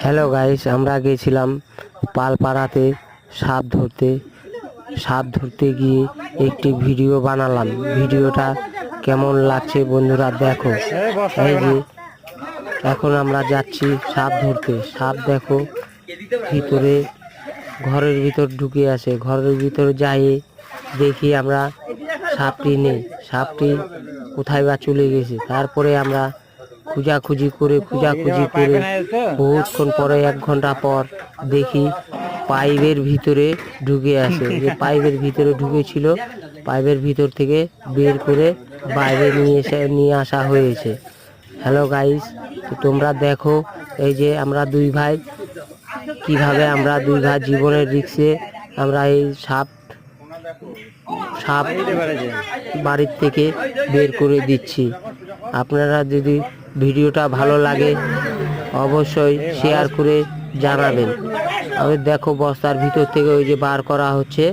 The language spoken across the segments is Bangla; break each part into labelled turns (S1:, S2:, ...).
S1: হ্যালো গাইস, আমরা গেছিলাম পালপাড়াতে সাপ ধরতে গিয়ে একটি ভিডিও বানালাম। ভিডিওটা কেমন লাগছে বন্ধুরা দেখো। এই যে এখন আমরা যাচ্ছি সাপ ধরতে। সাপ দেখো ভিতরে, ঘরের ভিতর ঢুকে আছে। ঘরের ভিতর যাই দেখি আমরা সাপটি নেই। সাপটি কোথায় বা চলে গেছে। তারপরে আমরা খোঁজাখুঁজি করে বহুক্ষণ পরে 1 ঘন্টা পর দেখি পাইপের ভিতরে ঢুকে আছে। যে পাইপের ভিতরে ঢুকেছিল, পাইপের ভিতর থেকে বের করে বাইরে নিয়ে আসা হয়েছে। হ্যালো গাইস, তো তোমরা দেখো এই যে আমরা দুই ভাই কিভাবে আমরা দুই ভাই জীবনের রিস্কে আমরা এই সাপ বাড়ির থেকে বের করে দিচ্ছি। আপনারা যদি ভিডিওটা ভালো লাগে অবশ্যই শেয়ার করে জানাবেন। আমি দেখো বস্তার ভিতর থেকে ওই যে বার করা হচ্ছে,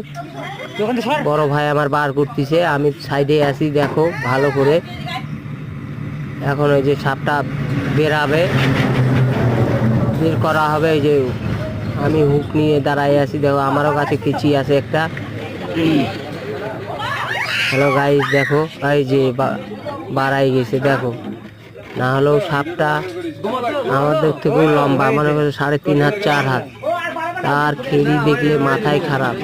S1: বড় ভাই আমার বার করতেছে, আমি সাইডে আছি। দেখো ভালো করে, এখন ওই যে সাপটা বের করা হবে। এই যে আমি হুক নিয়ে দাঁড়াই আছি। দেখো আমারও কাছে কেচি আছে একটা। হ্যালো গাইস, দেখো এই যে বাড়াই গেছে। দেখো না হলেও সাপটা আমাদের থেকেও লম্বা, মনে করো 3.5 হাত 4 হাত। তার খেলি দেখলে মাথায় খারাপ।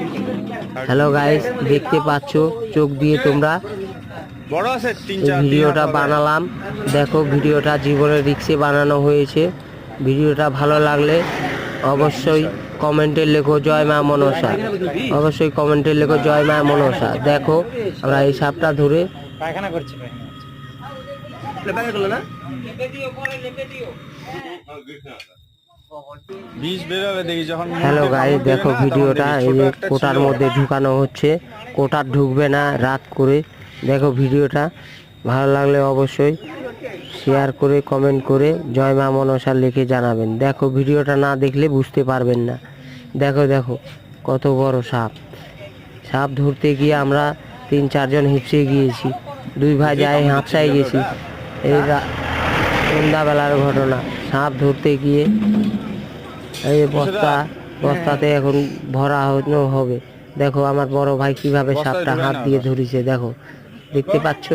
S1: হ্যালো গাইস, দেখতে পাচ্ছ চোখ দিয়ে তোমরা। ভিডিওটা বানালাম, দেখো ভিডিওটা জীবনের রিস্কে বানানো হয়েছে। ভিডিওটা ভালো লাগলে অবশ্যই কমেন্টে লেখো জয় মা মনসা। অবশ্যই কমেন্টে লেখো জয় মা মনসা। দেখো আমরা এই সাপটা ধরে হ্যালো গাইস, দেখো ভিডিওটা এই যে কোটার মধ্যে ঢুকানো হচ্ছে। কোটা ঢুকবে না রাত করে। দেখো ভিডিওটা ভালো লাগলে অবশ্যই শেয়ার করে কমেন্ট করে জয় মা মনসা লিখে জানাবেন। দেখো ভিডিওটা না দেখলে বুঝতে পারবেন না। দেখো দেখো কত বড় সাপ ধরতে গিয়ে আমরা 3-4 জন হিপসে গিয়েছি। দুই ভাই যাই হাঁপসায় গেছি। এই সন্ধ্যাবেলার ঘটনা। সাপ ধরতে গিয়ে এই বস্তাতে এখন ভরা হবে। দেখো আমার বড় ভাই কিভাবে সাপটা হাত দিয়ে ধরেছে। দেখো, দেখতে পাচ্ছ?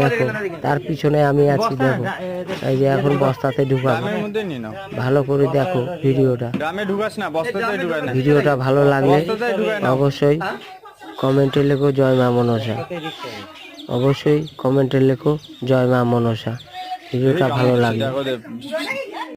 S1: দেখো তার পিছনে আমি আছি। দেখো এই যে এখন বস্তাতে ঢুকাবো। ভালো করে দেখো ভিডিওটা ভালো লাগলে অবশ্যই কমেন্টে লেখো জয় মা মনসা। অবশ্যই কমেন্টে লেখো জয় মা মনসা। ভিডিওটা ভালো লাগলে।